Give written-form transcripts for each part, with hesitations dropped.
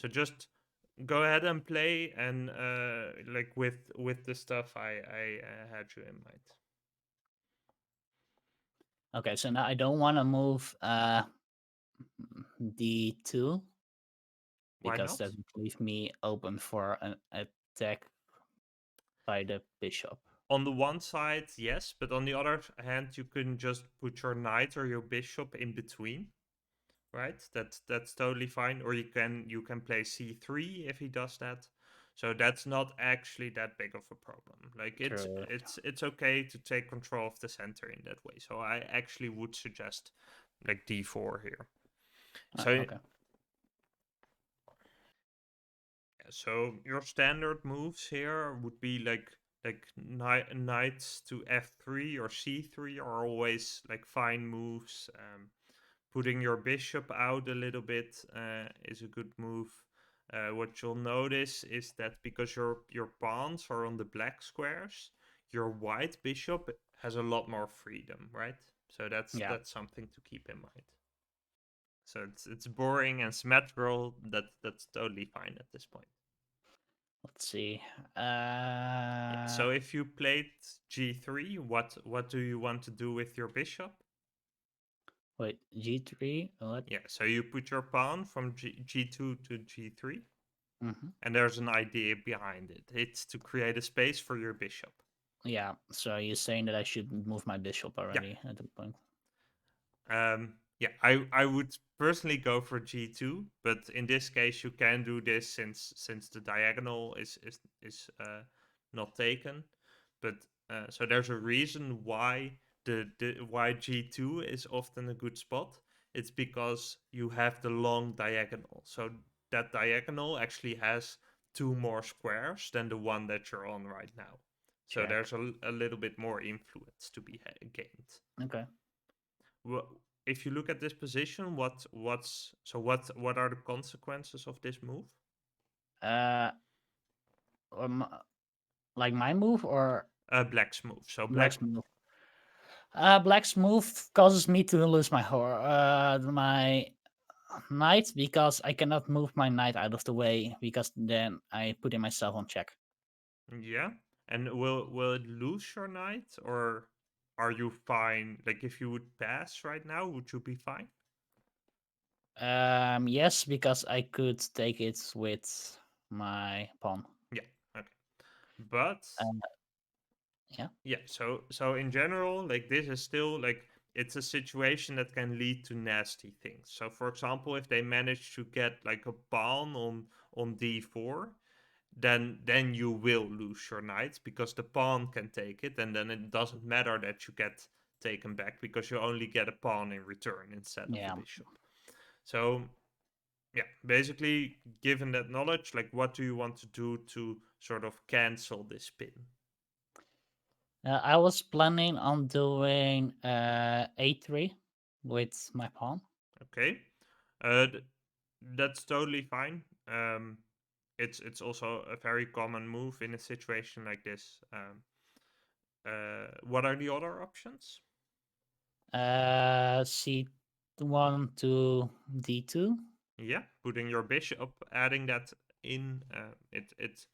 So just go ahead and play, and like with the stuff I had you in mind. Okay, so now I don't want to move d2 Why because that not? would leave me open for an attack by the bishop. On the one side, yes, but on the other hand, you can just put your knight or your bishop in between, right? That's totally fine. Or you can play c3 if he does that. So that's not actually that big of a problem. Like it's True. it's it's okay to take control of the center in that way. So I actually would suggest like d4 here. So Okay. so your standard moves here would be like knights to f3 or c3 are always like fine moves. Putting your bishop out a little bit is a good move. What you'll notice is that because your pawns are on the black squares, your white bishop has a lot more freedom, right? So Yeah. that's something to keep in mind. So it's boring and symmetrical. That's totally fine at this point. Let's see. Yeah. So if you played g3, what do you want to do with your bishop? Wait, g3. What? Yeah. So you put your pawn from g2 to g3, Mm-hmm. and there's an idea behind it. It's to create a space for your bishop. Yeah. So you're saying that I should move my bishop Yeah. already at the point? Yeah. I would personally go for g2, but in this case you can do this since the diagonal is not taken. But so there's a reason why the why g2 is often a good spot. It's because you have the long diagonal. So that diagonal actually has two more squares than the one that you're on right now. So Check. there's a little bit more influence to be gained. Okay. If you look at this position, what are the consequences of this move? Uh, um, like my move or Black's move. So black's black, move? Black's move causes me to lose my knight because I cannot move my knight out of the way because then I put in myself on check. yeah. And will it lose your knight, or are you fine? Like if you would pass right now, would you be fine? Yes, because I could take it with my pawn. Yeah. Okay. But Uh, yeah. yeah, so in general, like this is still like it's a situation that can lead to nasty things. So for example, if they manage to get like a pawn on d4, then you will lose your knight because the pawn can take it, and then it doesn't matter that you get taken back because you only get a pawn in return instead of a Yeah. bishop. So yeah, basically, given that knowledge, like what do you want to do to sort of cancel this pin? I was planning on doing a3 with my pawn. Okay, uh, th- that's totally fine. It's also a very common move in a situation like this. What are the other options? c1 to d2. Yeah, putting your bishop, adding that in, it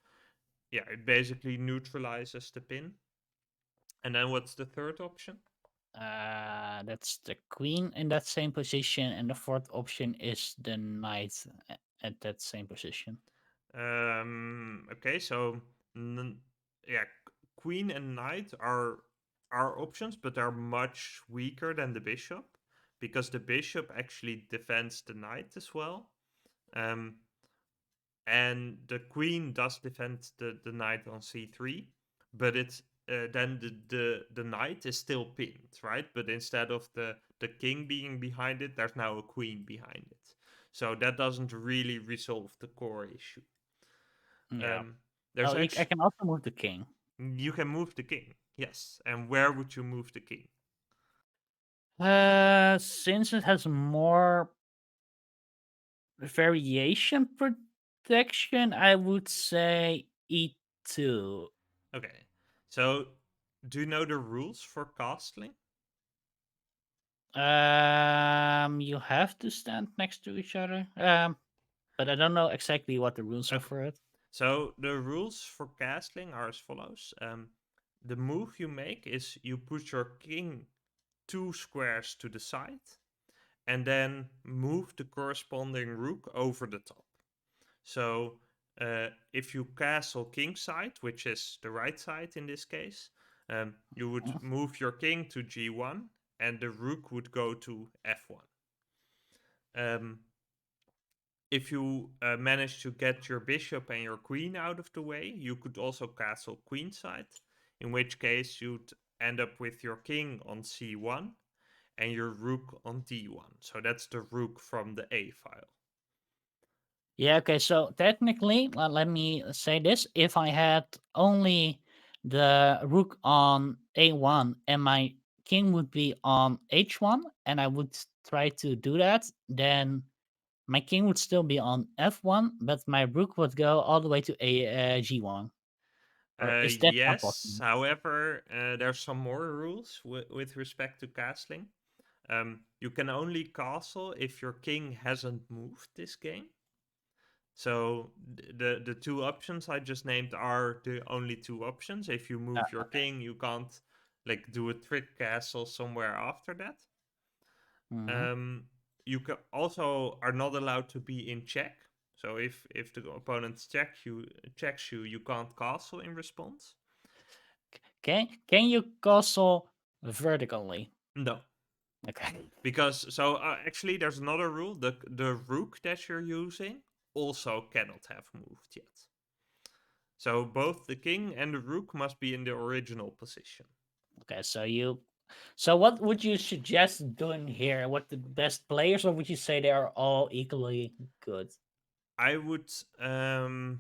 basically neutralizes the pin. And then what's the third option? That's the queen in that same position, and the fourth option is the knight at that same position. Okay, so yeah, queen and knight are options, but they're much weaker than the bishop because the bishop actually defends the knight as well. Um, and the queen does defend the knight on c3, but it's then the knight is still pinned, right? But instead of the king being behind it, there's now a queen behind it. So that doesn't really resolve the core issue. Yeah. Um, there's Oh, I actually can also move the king. you can move the king, yes. And where would you move the king? Since it has more variation protection, I would say e2. Okay, so do you know the rules for castling? You have to stand next to each other. but I don't know exactly what the rules are Okay. for it. So the rules for castling are as follows. The move you make is you put your king 2 squares to the side and then move the corresponding rook over the top. So if you castle king side, which is the right side in this case, you would Mhm. move your king to g1 and the rook would go to f1. Um, if you manage to get your bishop and your queen out of the way, you could also castle queenside, in which case you'd end up with your king on c1 and your rook on d1. So that's the rook from the a file. Yeah, okay, so technically, let me say this. If I had only the rook on a1 and my king would be on h1 and I would try to do that, then my king would still be on f1, but my rook would go all the way to g1. Or is that not Yes, possible? however, there's some more rules with respect to castling. You can only castle if your king hasn't moved this game. So the two options I just named are the only two options. If you move your Okay. king, you can't like do a trick castle somewhere after that. Hmm. Um, you also are not allowed to be in check. So if the opponent checks you, you can't castle in response. Can you castle vertically? No, Okay. because so actually there's another rule. The rook that you're using also cannot have moved yet. So both the king and the rook must be in the original position. Okay, so what would you suggest doing here? What the best players, or would you say they are all equally good? I would um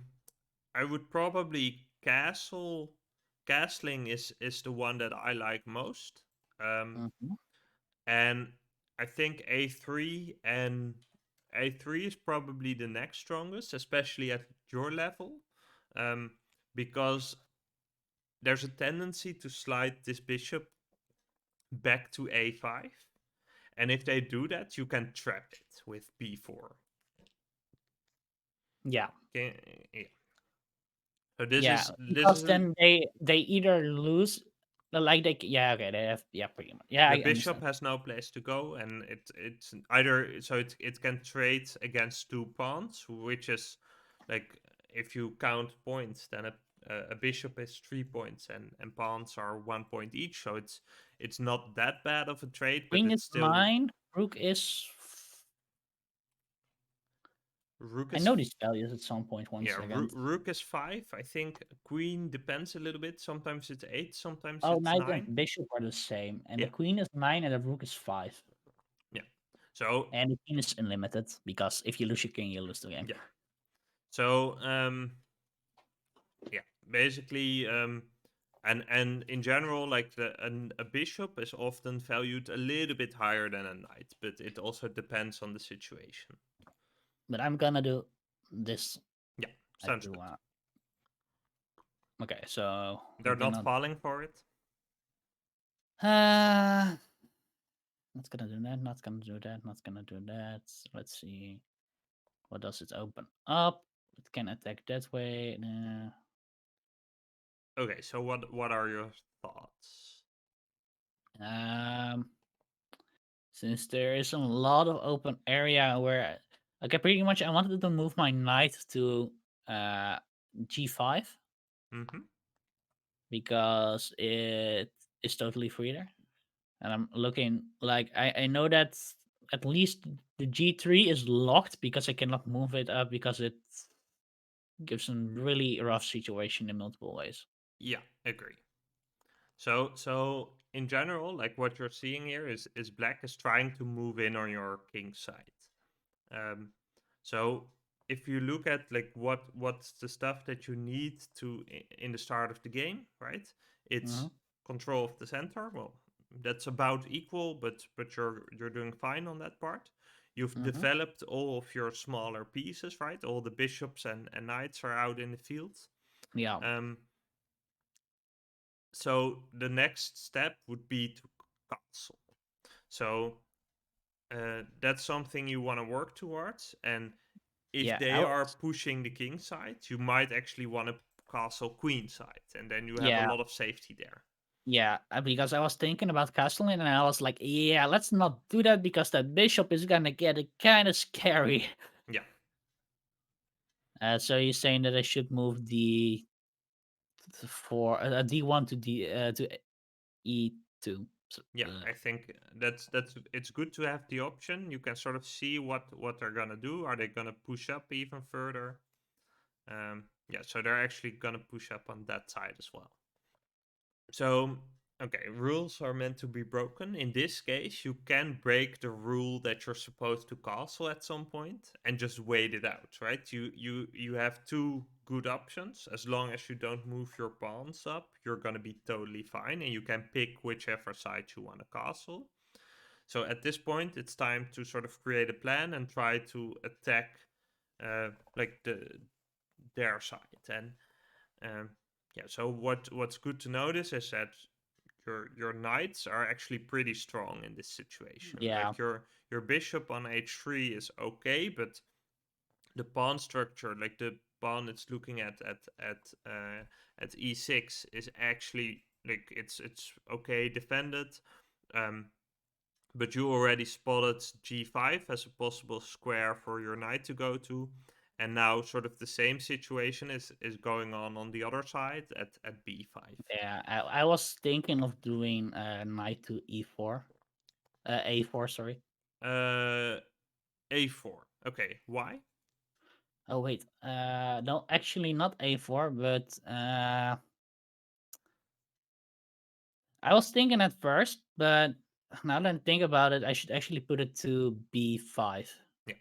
I would probably castling is the one that I like most. Um Hmm. and I think A3 is probably the next strongest, especially at your level. Um because there's a tendency to slide this bishop back to A5. And if they do that, you can trap it with B4. Yeah, Yeah. So this yeah, is this because is a, then they either lose, like yeah, okay, they have, yeah, pretty much, yeah, the I bishop understand. has no place to go, and it's either so it can trade against two pawns, which is like if you count points, then a bishop is 3 points and pawns are 1 point each. So it's not that bad of a trade, but Queen it's is still 9, rook is. rook I is know these values at some point. One yeah second. rook is 5. I think queen depends a little bit. Sometimes it's 8, sometimes Oh, it's knight and 9. bishop are the same, and the Yeah, queen is 9 and the rook is 5. yeah. So And the king is unlimited because if you lose your king, you lose the game. yeah. So yeah, basically and in general like a bishop is often valued a little bit higher than a knight, but it also depends on the situation. But I'm gonna do this. Yeah, I sounds do good. Okay, so They're we're not gonna. falling for it. Uh, not gonna do that. Not gonna do that. Not gonna do that. Let's see. What does it open up? It can attack that way. Okay, so what are your thoughts? Um, since there is a lot of open area where, okay, pretty much I wanted to move my knight to uh g5 Mm-hmm. because it is totally free there. And I'm looking like I know that at least the G3 is locked because I cannot move it up because it gives a really rough situation in multiple ways. Yeah, agree. So in general, like what you're seeing here is black is trying to move in on your king side. Um, so if you look at like what's the stuff that you need to in the start of the game, right? Hmm. It's control of the center. Well, that's about equal, but you're doing fine on that part. You've Hmm. developed all of your smaller pieces, right? All the bishops and knights are out in the field. Yeah, Um, so the next step would be to castle. So that's something you want to work towards, and if Yeah, they are pushing the king side, you might actually want to castle queen side, and then you have a yeah, lot of safety there. yeah. Because I was thinking about castling, and I was like, yeah, let's not do that because that bishop is gonna get kind of scary. Yeah, So you're saying that I should move the for d1 to e2. So, yeah. I think that's it's good to have the option. You can sort of see what they're gonna do. Are they gonna push up even further? Yeah, so they're actually gonna push up on that side as well. So, okay, rules are meant to be broken. In this case, you can break the rule that you're supposed to castle at some point and just wait it out, right? You have two good options. As long as you don't move your pawns up, you're gonna be totally fine, and you can pick whichever side you want to castle. So at this point, it's time to sort of create a plan and try to attack, like their side. And um, yeah, so what's good to notice is that your knights are actually pretty strong in this situation. yeah, Like your bishop on h3 is okay, but the pawn structure, like the pawn it's looking at e6, is actually like it's okay defended. Um, but you already spotted g5 as a possible square for your knight to go to, and now sort of the same situation is going on the other side at b5. yeah. I was thinking of doing knight to e4, a4. Sorry. uh a4. Okay, why? Oh wait, no, actually not a4, but I was thinking at first, but now that I think about it, I should actually put it to b5 Yeah,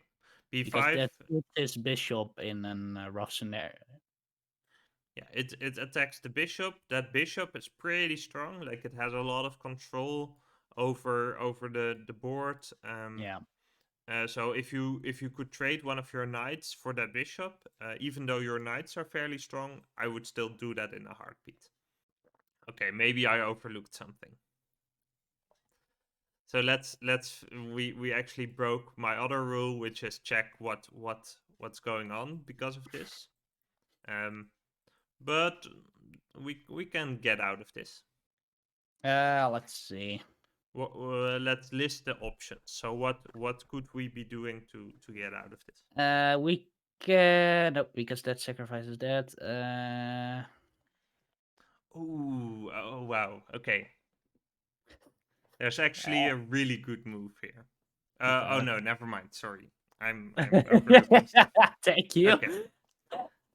because b5. that puts his bishop in a rough scenario. Yeah, it attacks the bishop. That bishop is pretty strong. Like it has a lot of control over the board. Yeah, So if you could trade one of your knights for that bishop, even though your knights are fairly strong, I would still do that in a heartbeat. Okay, maybe I overlooked something. So let's we actually broke my other rule, which is check what's going on because of this. Um, but we can get out of this. let's see. Let's list the options. So what could we be doing to get out of this? We can no, because that sacrifices that. Ooh, oh wow. Okay, there's actually Uh, a really good move here. okay, Oh let's. no, never mind. Sorry, I'm overlooking stuff. Thank you. Okay,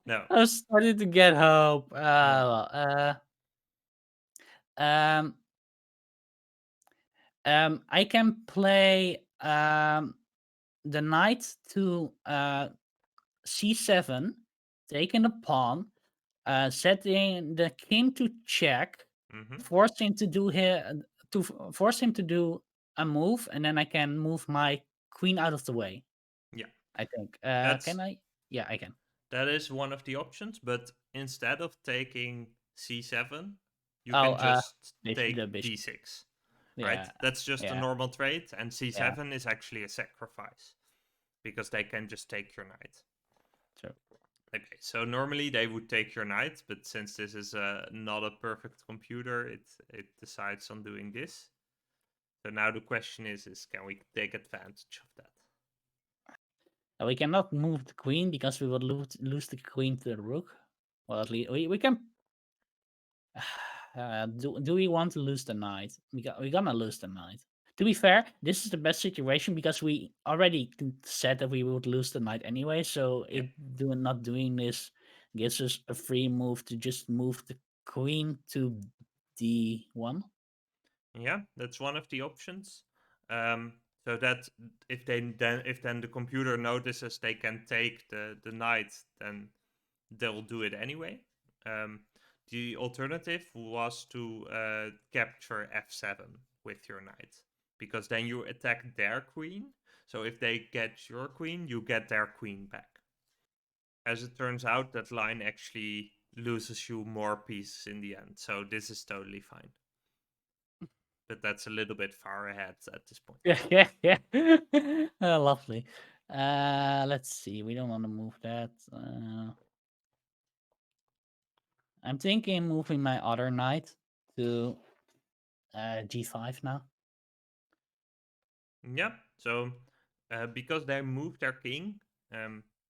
no. I was starting to get hope. Hmm. Um, I can play the knight to c7, taking a pawn, setting the king to check, Hmm. force him to do force him to do a move, and then I can move my queen out of the way. Yeah, I think. Can that's I? Yeah, I can. that is one of the options. But instead of taking c7, you Oh, can just the take bishop. d6. Right? Yeah, That's just a yeah, normal trade, and yeah. c7 is actually a sacrifice because they can just take your knight. True. Okay, so normally they would take your knight, but since this is not a perfect computer, it decides on doing this. So now the question is can we take advantage of that? We cannot move the queen because we would lose the queen to the rook. Well, at least we can. Do we want to lose the knight? We're gonna lose the knight. To be fair, this is the best situation because we already said that we would lose the knight anyway. So Yeah, not doing this gives us a free move to just move the queen to d1. yeah, that's one of the options. Um, so that if then the computer notices they can take the knight, then they'll do it anyway. Um, the alternative was to capture f7 with your knight, because then you attack their queen. So if they get your queen, you get their queen back. As it turns out, that line actually loses you more pieces in the end. So this is totally fine. But that's a little bit far ahead at this point. Yeah, yeah, yeah. Lovely. Let's see. We don't want to move that. I'm thinking moving my other knight to g5 now. Yep. So because they moved their king,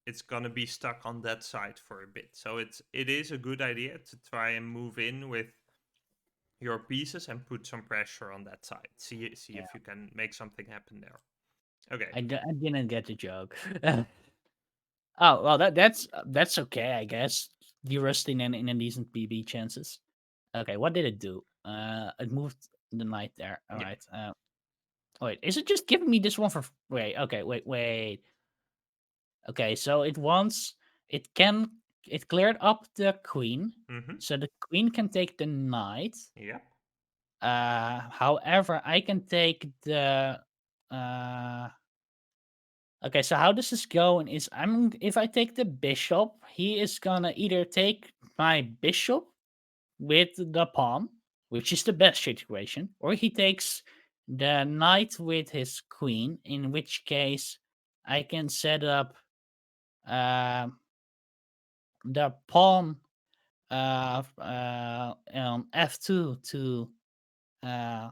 it's gonna be stuck on that side for a bit. So it is a good idea to try and move in with your pieces and put some pressure on that side. See Yeah, if you can make something happen there. Okay. I didn't get the joke. Oh well, that's okay, I guess. De-rusting in a decent PB chances. Okay, what did it do? It moved the knight there. All Yeah. right. Wait, is it just giving me this one for? Wait. Okay. Wait. Okay, so it cleared up the queen, Mm-hmm. so the queen can take the knight. Yep. However, I can take the. Uh, okay, so how this is going is if I take the bishop, he is gonna either take my bishop with the pawn, which is the best situation, or he takes the knight with his queen, in which case I can set up the pawn on f2 to uh,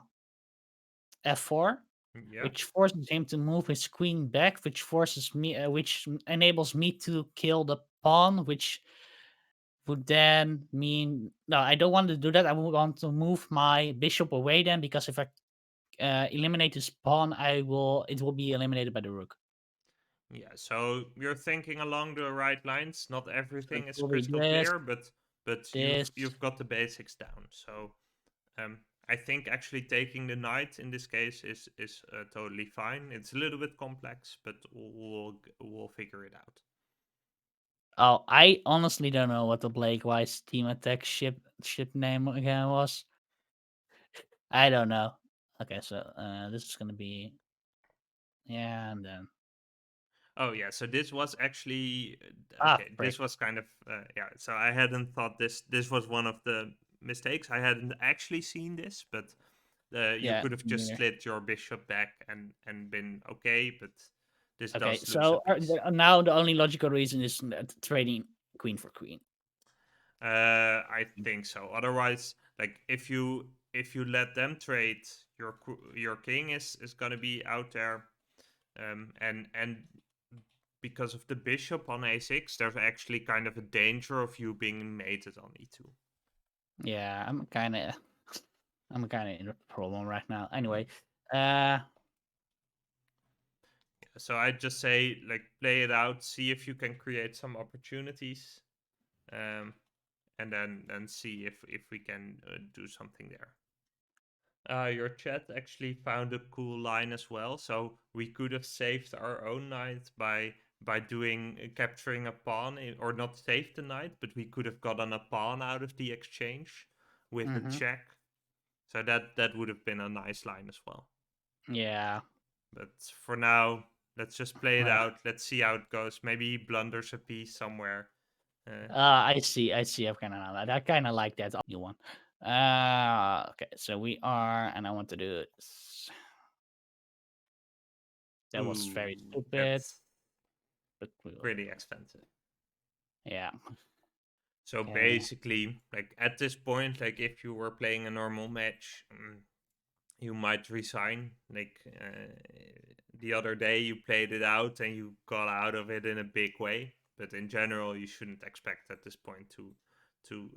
f4, Yep. which forces him to move his queen back, which enables me to kill the pawn, which would then mean no, I don't want to do that. I would want to move my bishop away then, because if I eliminate this pawn, it will be eliminated by the rook. Yeah. So you're thinking along the right lines. Not So it everything is will be crystal this, clear, but this. you've got the basics down. So I think actually taking the knight in this case is totally fine. It's a little bit complex, but we'll figure it out. Oh, I honestly don't know what the Blake Wise team attack ship name again was. I don't know. Okay, so this is gonna be yeah, and then Oh yeah, so this was actually ah, okay. break. This was kind of yeah. So I hadn't thought this was one of the mistakes. I hadn't actually seen this, but you Yeah, could have me just neither. slid your bishop back and been okay. But this Okay, does lose a so piece. now the only logical reason is trading queen for queen. I think so. Otherwise, like if you let them trade, your king is gonna be out there, and because of the bishop on a6, there's actually kind of a danger of you being mated on e2. Yeah, I'm kind of in a problem right now. Mm. Anyway, So I just say like play it out, see if you can create some opportunities, um, and then see if we can do something there. Your chat actually found a cool line as well. So we could have saved our own knight by doing capturing a pawn or not saved the knight, but we could have gotten a pawn out of the exchange with a mm-hmm. check. So that would have been a nice line as well. Yeah. But for now, let's just play it out. Let's see how it goes. Maybe he blunders a piece somewhere. Uh, I see. I see. I kind of like that new one. Okay. So we are, and I want to do this. That was very ooh, stupid, that's but we will do pretty it. expensive. Yeah. So Okay. basically, like at this point, like if you were playing a normal match, you might resign. Like the other day, you played it out and you got out of it in a big way. But in general, you shouldn't expect at this point to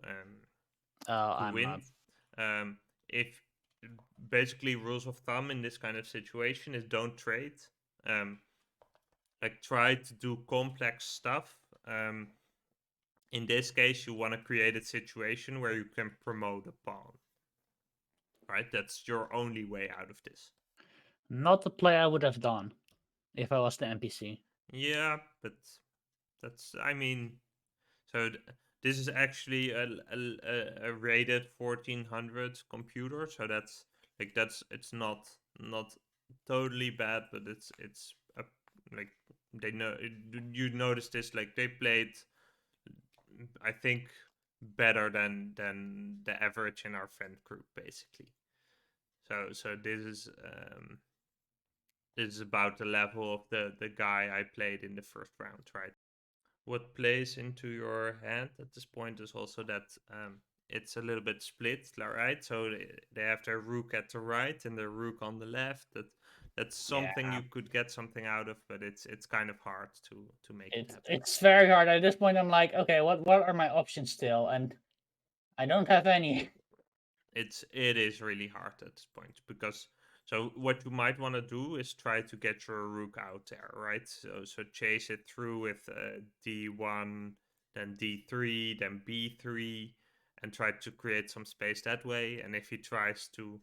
um, Oh, to I'm win. not. If basically rules of thumb in this kind of situation is don't trade. Um, like try to do complex stuff. In this case, you want to create a situation where you can promote a pawn. Right? That's your only way out of this. Not the play I would have done if I was the NPC. Yeah, but that's I mean, so this is actually a rated 1400 computer, so that's it's not totally bad, but it's a, like they know you notice this like they played I think better than the average in our friend group basically. So this is This is about the level of the guy I played in the first round, right? What plays into your hand at this point is also that it's a little bit split, right? So they have their rook at the right and their rook on the left. That's Yeah, something you could get something out of, but it's kind of hard to make it happen. it's very hard at this point. I'm like, okay, what are my options still? And I don't have any. It is really hard at this point because so what you might want to do is try to get your rook out there, right? So chase it through with d1, then d3, then b3, and try to create some space that way. And if he tries to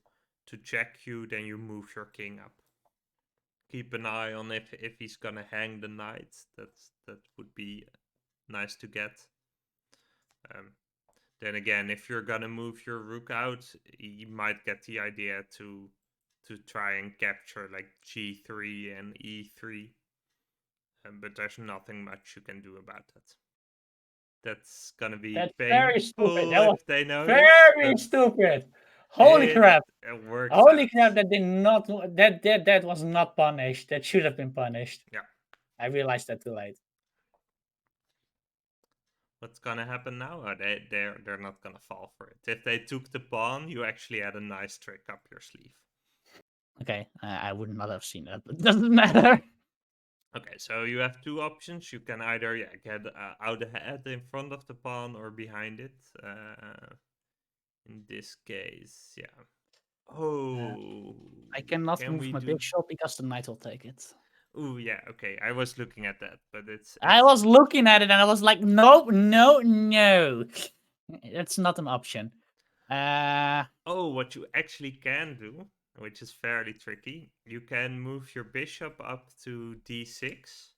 check you, then you move your king up. Keep an eye on if he's gonna hang the knight. That would be nice to get. Um, Then again, if you're gonna move your rook out, you might get the idea to try and capture like g3 and e3, but there's nothing much you can do about that. That's gonna be That's very stupid. painful That was if they notice, very but stupid. Holy it, crap! it works Holy out. crap! That did not. That was not punished. That should have been punished. Yeah. I realized that too late. What's gonna happen now? They're not gonna fall for it. If they took the pawn, you actually had a nice trick up your sleeve. Okay, I would not have seen that, but it doesn't matter. Okay, so you have two options. You can either get out ahead in front of the pawn or behind it. In this case, yeah. Uh, Oh, I cannot can move we my do? bishop because the knight will take it. Oh, yeah. Okay, I was looking at that, but I was looking at it and I was like, no, no, no. That's not an option. Oh, what you actually can do, which is fairly tricky, you can move your bishop up to d6,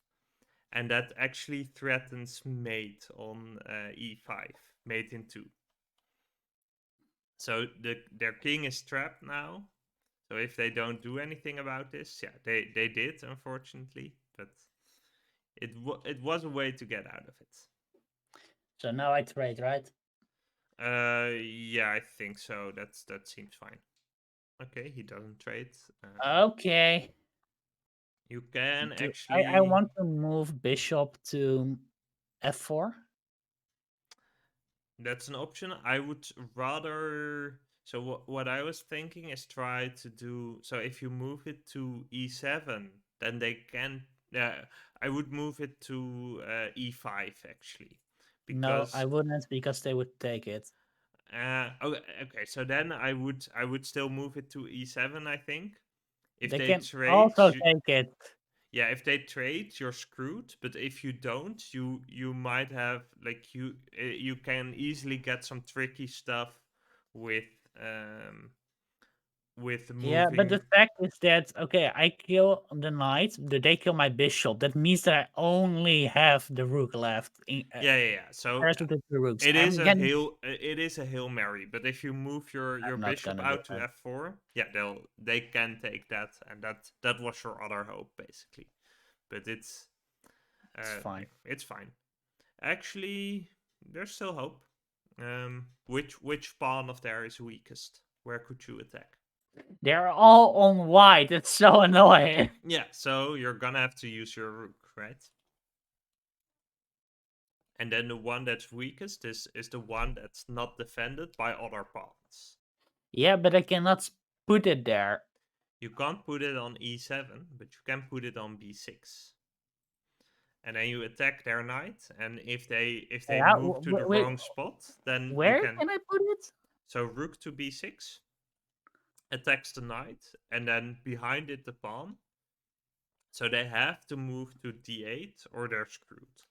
and that actually threatens mate on e5, mate in 2. So their king is trapped now. So if they don't do anything about this, yeah, they did, unfortunately, but it was a way to get out of it. So now I trade, right? Yeah, I think so. That seems fine. Okay, he doesn't trade. Okay. You can I actually. want to move bishop to f4. That's an option. I would rather. So what I was thinking is try to do. So if you move it to e7, then they can. I would move it to e5 actually, No, I because wouldn't because they would take it. okay. So then I would still move it to e7. I think if They they can trade, also take it. yeah, if they trade, you're screwed. But if you don't, you might have like you can easily get some tricky stuff with um with Yeah, but the moving. fact is that okay, I kill the knight, they kill my bishop. That means that I only have the rook left in Yeah. So comparison to the rooks. it is a hail mary. But if you move your I'm not bishop gonna do out to that. f4, yeah, they can take that, and that was your other hope basically. But It's fine. yeah, it's fine. Actually, there's still hope. Which pawn of there is weakest? Where could you attack? They're all on white. It's so annoying. Yeah, so you're gonna have to use your rook, right? And then the one that's weakest is the one that's not defended by other pawns. Yeah, but I cannot put it there. You can't put it on e7, but you can put it on b6. And then you attack their knight, and if they Yeah, move to the wait, wrong spot, then you where can. can I put it? So rook to b6 attacks the knight, and then behind it the pawn. So they have to move to d8 or they're screwed.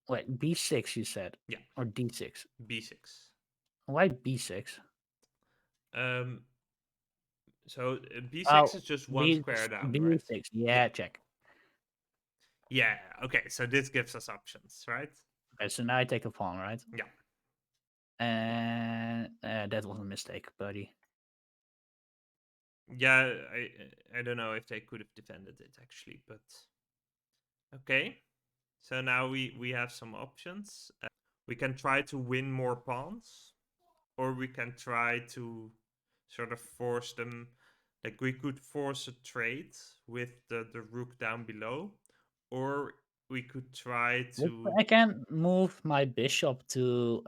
Wait, b6 you said, Yeah, or d6? b6. Why b6? Um, so b6 Oh, is just one b square down, right? b6. Yeah, Yeah, check. yeah. Okay, so this gives us options, right? Okay, so now I take a pawn, right? Yeah, And that was a mistake, buddy. yeah. I don't know if they could have defended it actually, but okay. So now we have some options. We can try to win more pawns, or we can try to sort of force them. Like we could force a trade with the rook down below, or we could try to. I can move my bishop to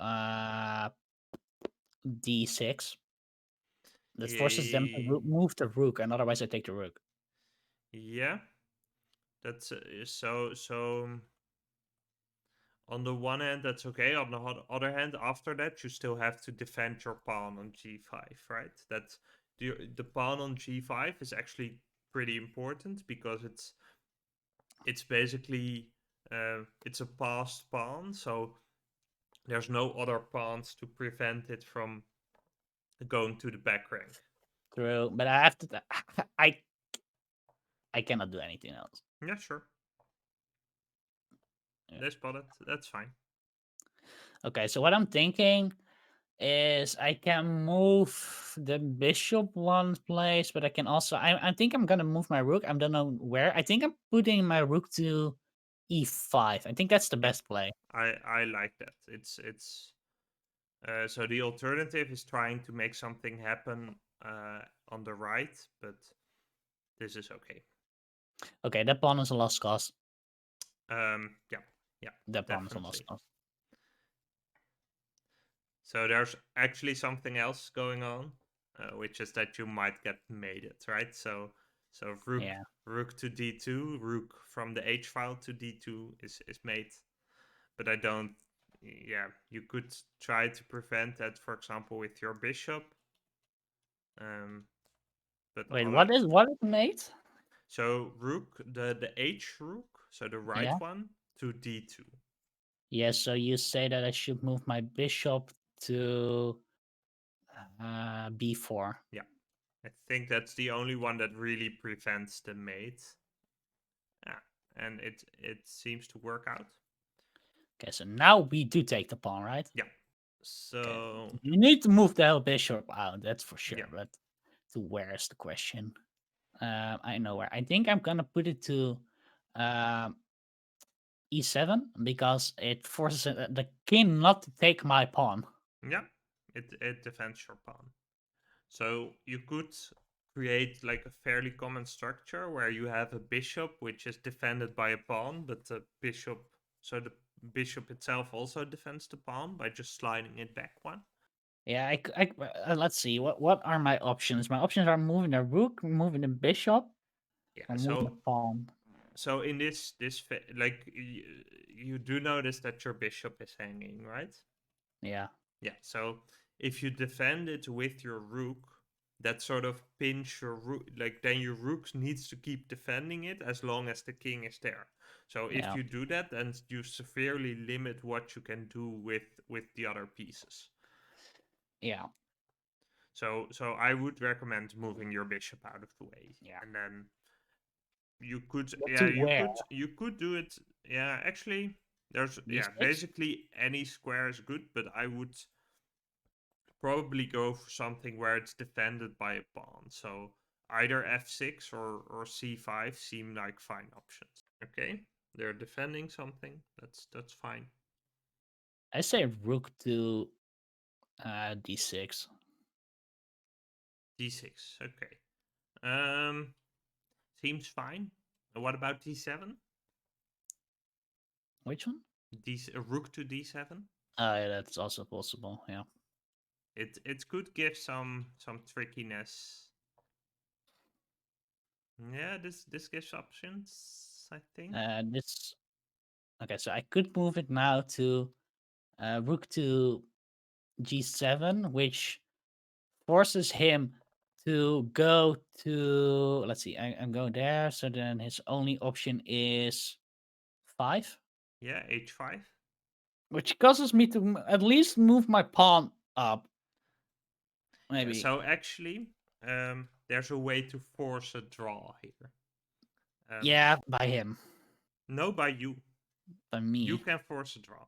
d6. That forces them to eh, move the rook, and otherwise I take the rook. Yeah, that's so. On the one hand, that's okay. On the other hand, after that, you still have to defend your pawn on g5, right? That the pawn on g5 is actually pretty important because it's basically it's a passed pawn, so there's no other pawns to prevent it from going to the back rank. True, but I have to. I I cannot do anything else. Yeah, sure. Yeah. They spot it. That's fine. Okay, so what I'm thinking is I can move the bishop one place, but I can also I think I'm gonna move my rook. I don't know where. I think I'm putting my rook to e5. I think that's the Yeah, best play. I like that. It's so the alternative is trying to make something happen on the right, but this is okay. Okay, that pawn is a lost cause. Yeah, yeah, That pawn is a lost definitely. cause. So there's actually something else going on, which is that you might get mated, right? So Yeah. rook to d2, rook from the h file to d2 is mate, but I don't. Yeah, you could try to prevent that, for example, with your bishop. Um, but Wait, all I, what is mate? so rook the h rook, so the right Yeah. one to d2. Yes. So you say that I should move my bishop to b4. Yeah, I think that's the only one that really prevents the mate. Yeah, and it seems to work out. Okay, so now we do take the pawn, right? Yeah. Okay. So You need to move the bishop out, that's for yeah, sure. But to where is the question? I know where. I think I'm gonna put it to um, e7 because it forces the king not to take my pawn. yeah, it defends your pawn. So you could create like a fairly common structure where you have a bishop which is defended by a pawn, but the bishop, so the bishop itself also defends the pawn by just sliding it back one. Yeah, let's see. What are my options? My options are moving the rook, moving the bishop, Yeah. or moving the pawn. So in like you do notice that your bishop is hanging, right? Yeah, Yeah. So if you defend it with your rook, that sort of pinch your rook. Like then your rook needs to keep defending it as long as the king is there. So if yeah, you do that, then you severely limit what you can do with the other pieces. yeah, So I would recommend moving your bishop out of the way, yeah. and then you could But to yeah where? you could do it. Yeah, actually there's yeah D6? basically any square is good, but I would probably go for something where it's defended by a pawn. So either f6 or c5 seem like fine options. Okay, they're defending something. That's fine. I say rook to d6. D6. Okay. Um, seems fine. What about d7? Which one? Rook to d7. Yeah, that's also possible. Yeah. It could give some trickiness. Yeah, this gives options. I think. This. Okay, so I could move it now to rook to g7, which forces him to go to. Let's see. I'm going there. So then his only option is 5, Yeah, h5. which causes me to at least move my pawn up. Yeah, Maybe. so actually, there's a way to force a draw here. Um, Yeah, by him, no, by you. by You me. can force a draw.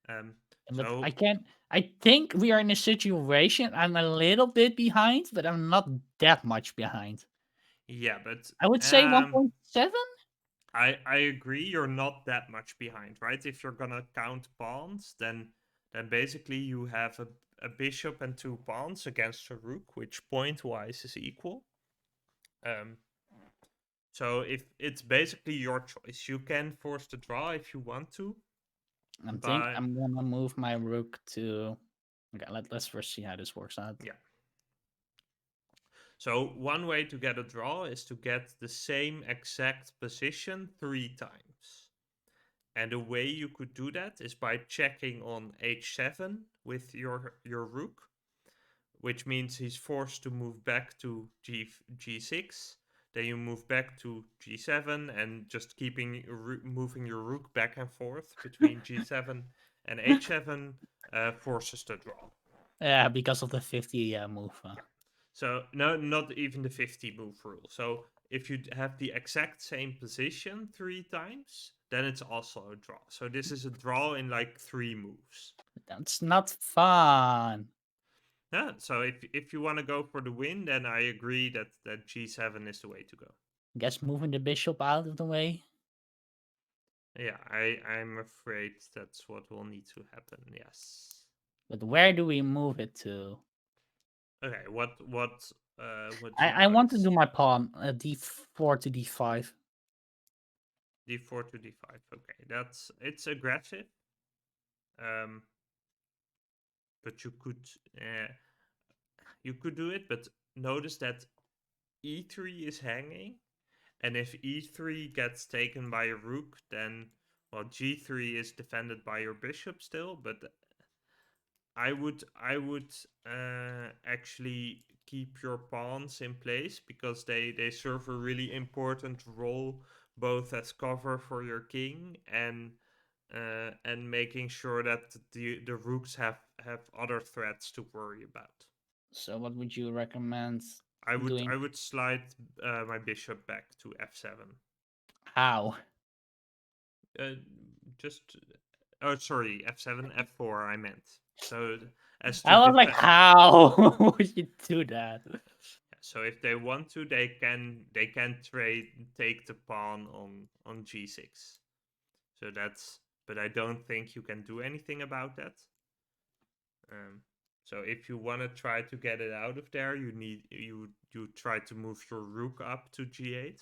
Um, But so I can't. I think we are in a situation. I'm a little bit behind, but I'm not that much behind. yeah, but I would say 1.7. I agree. You're not that much behind, right? If you're gonna count pawns, then basically you have a bishop and two pawns against a rook, which point wise is equal. Um, so if it's basically your choice, you can force the draw if you want to. I think But I'm gonna move my rook to. Okay, let's first see how this works out. yeah. So one way to get a draw is to get the same exact position 3 times. And the way you could do that is by checking on h7 with your rook, which means he's forced to move back to g6. Then you move back to g7 and just keeping moving your rook back and forth between g7 and h7 forces the draw. Yeah, because of the 50 move. Yeah. So no, not even the 50 move rule. So if you have the exact same position 3 times, then it's also a draw. So this is a draw in like 3 moves. That's not fun. Yeah. So if you want to go for the win, then I agree that g7 is the way to go. Guess moving the bishop out of the way. Yeah, I'm afraid that's what will need to happen. Yes. But where do we move it to? Okay. What do you I want to want? do my pawn d4 to d5. D4 to d5. Okay, it's aggressive. Um, but uh, you could do it. But notice that e3 is hanging, and if e3 gets taken by a rook, then well g3 is defended by your bishop still. But I would actually keep your pawns in place because they serve a really important role both as cover for your king and making sure that the rooks have other threats to worry about. So what would you recommend I would doing? I would slide my bishop back to f7. How? Uh, just oh sorry f7 f4 I meant so as to I was like, defend. how would you do that? So if they want to, they can take the pawn on g6. So that's but I don't think you can do anything about that. Um, so if you want to try to get it out of there, you try to move your rook up to g8.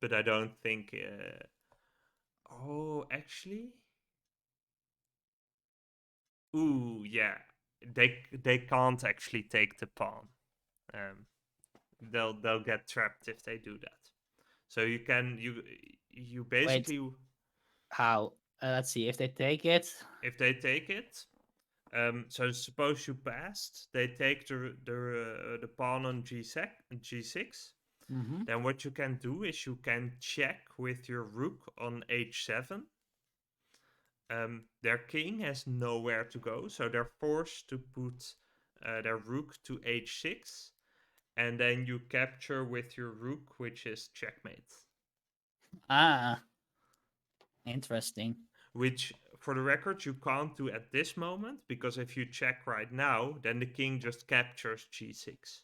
But I don't think. Oh, actually, ooh, yeah, they can't actually take the pawn. Um, they'll get trapped if they do that. So you Wait, basically how? Let's see if they take it. if they take it. So suppose you passed, they take the pawn on g6. Mm-hmm. Then what you can do is you can check with your rook on h7. Their king has nowhere to go, so they're forced to put their rook to h6, and then you capture with your rook, which is checkmate. Ah, interesting. Which, for the record, you can't do at this moment because if you check right now, then the king just captures g6.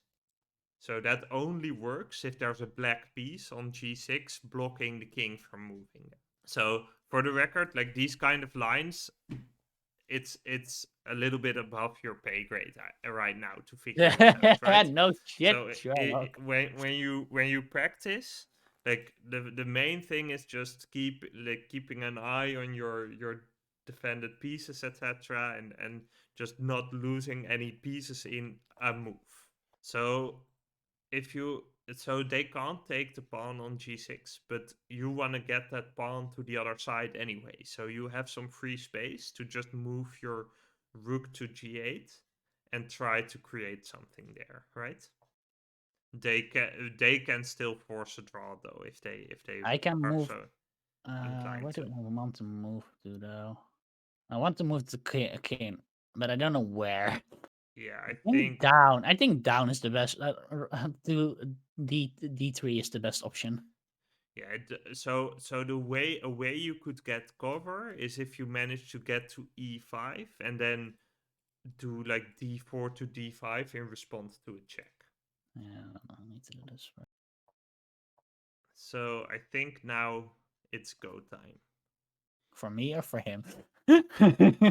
So that only works if there's a black piece on g6 blocking the king from moving. So for the record, like these kind of lines, it's a little bit above your pay grade right now to figure this out, right? No shit, So Sherlock. when you practice, like the main thing is just keeping an eye on your defended pieces, etc., and just not losing any pieces in a move. So if you so they can't take the pawn on g6, but you want to get that pawn to the other side anyway, so you have some free space to just move your rook to g8 and try to create something there, right? They can still force a draw though if they I can are move. so inclined Where do to. I want to move to though? I want to move to king, but I don't know where. Yeah, I I think think. down. I think down is the best. To d3 is the best option. Yeah, so the way a way you could get cover is if you manage to get to e5 and then do like d4 to d5 in response to a check. Yeah, I need to do this first. So I think now it's go time. For me or for him?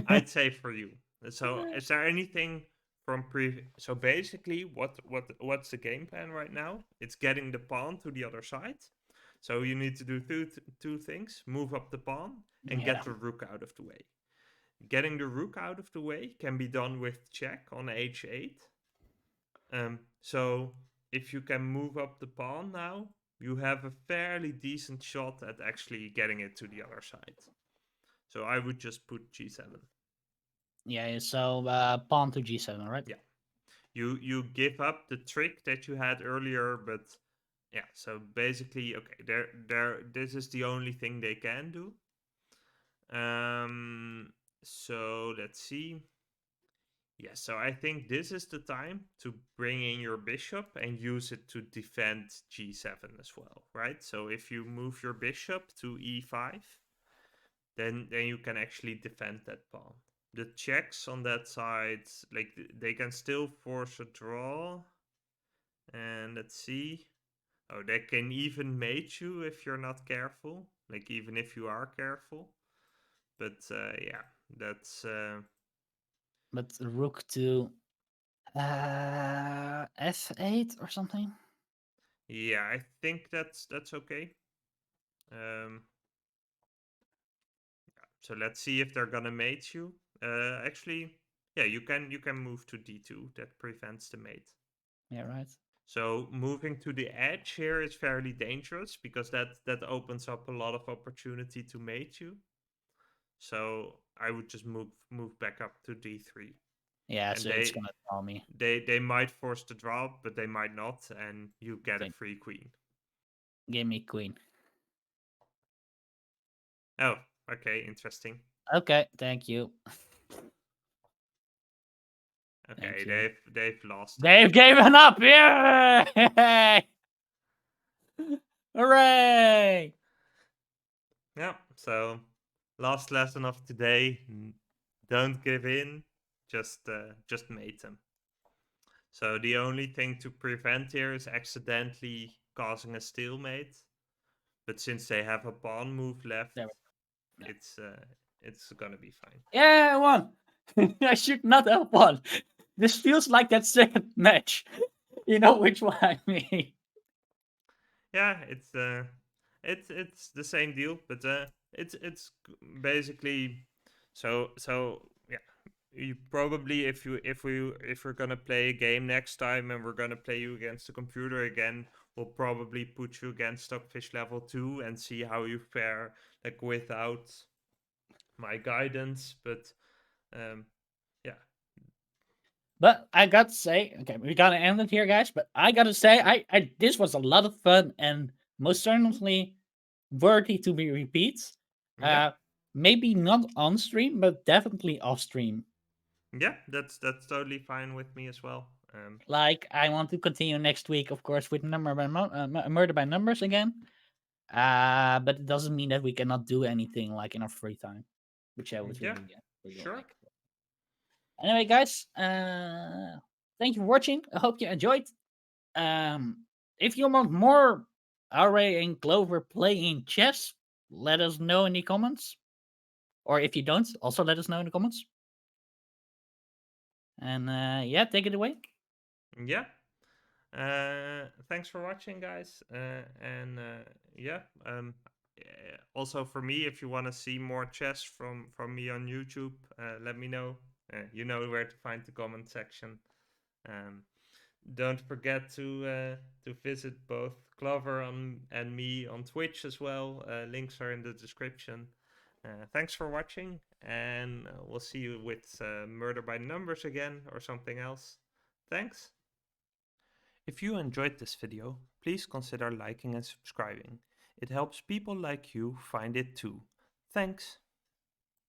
I'd say for you. So is there anything So basically, what's the game plan right now? It's getting the pawn to the other side. So you need to do two things: move up the pawn and Yeah. get the rook out of the way. Getting the rook out of the way can be done with check on h8. So if you can move up the pawn now, you have a fairly decent shot at actually getting it to the other side. So I would just put g7. Yeah. So pawn to g7, right? Yeah. You give up the trick that you had earlier, but yeah, so basically, okay, this is the only thing they can do. So let's see. Yeah, so I think this is the time to bring in your bishop and use it to defend g7 as well, right? So if you move your bishop to e5, then you can actually defend that pawn. The checks on that side, like they can still force a draw. And let's see. Oh, they can even mate you if you're not careful. Like even if you are careful. But yeah, that's But rook to f8 or something. yeah. I think that's okay. Um, so let's see if they're gonna mate you. Actually, yeah, you can move to d2. That prevents the mate. Yeah, right. So moving to the edge here is fairly dangerous because that opens up a lot of opportunity to mate you. So I would just move back up to d3, Yeah, and so it's gonna tell me. they might force the drop, but they might not, and you get a Okay, free queen. give me queen. Oh, okay, interesting. Okay, thank you. Okay, Thank you. they've lost They've already. given up! Yay! Hooray! Yeah. So last lesson of today: don't give in. Just mate them. So the only thing to prevent here is accidentally causing a stalemate. But since they have a pawn move left, There we go. it's uh, it's gonna be fine. Yeah, I won! I should not have won. This feels like that second match. You know which one I mean. Yeah, it's the same deal, but it's basically so yeah. You probably if we're gonna play a game next time and we're gonna play you against the computer again, we'll probably put you against Stockfish level 2 and see how you fare like without my guidance. But um yeah. But I got to say, okay, we gotta end it here, guys. But I gotta say, I this was a lot of fun and most certainly worthy to be repeated. Yeah. Maybe not on stream, but definitely off stream. Yeah, that's totally fine with me as well. Like I want to continue next week, of course, with murder by numbers again. But it doesn't mean that we cannot do anything like in our free time, which I would Yeah, really sure. like. Anyway, guys, thank you for watching. I hope you enjoyed. If you want more Array and Clover playing chess, let us know in the comments. Or if you don't, also let us know in the comments. And yeah, take it away. Yeah. Thanks for watching, guys. And yeah. Also for me, if you want to see more chess from me on YouTube, let me know. You know where to find the comment section. Um, don't forget to visit both Clover and me on Twitch as well. Links are in the description. Thanks for watching, and we'll see you with Murder by Numbers again or something else. Thanks. If you enjoyed this video, please consider liking and subscribing. It helps people like you find it too. Thanks.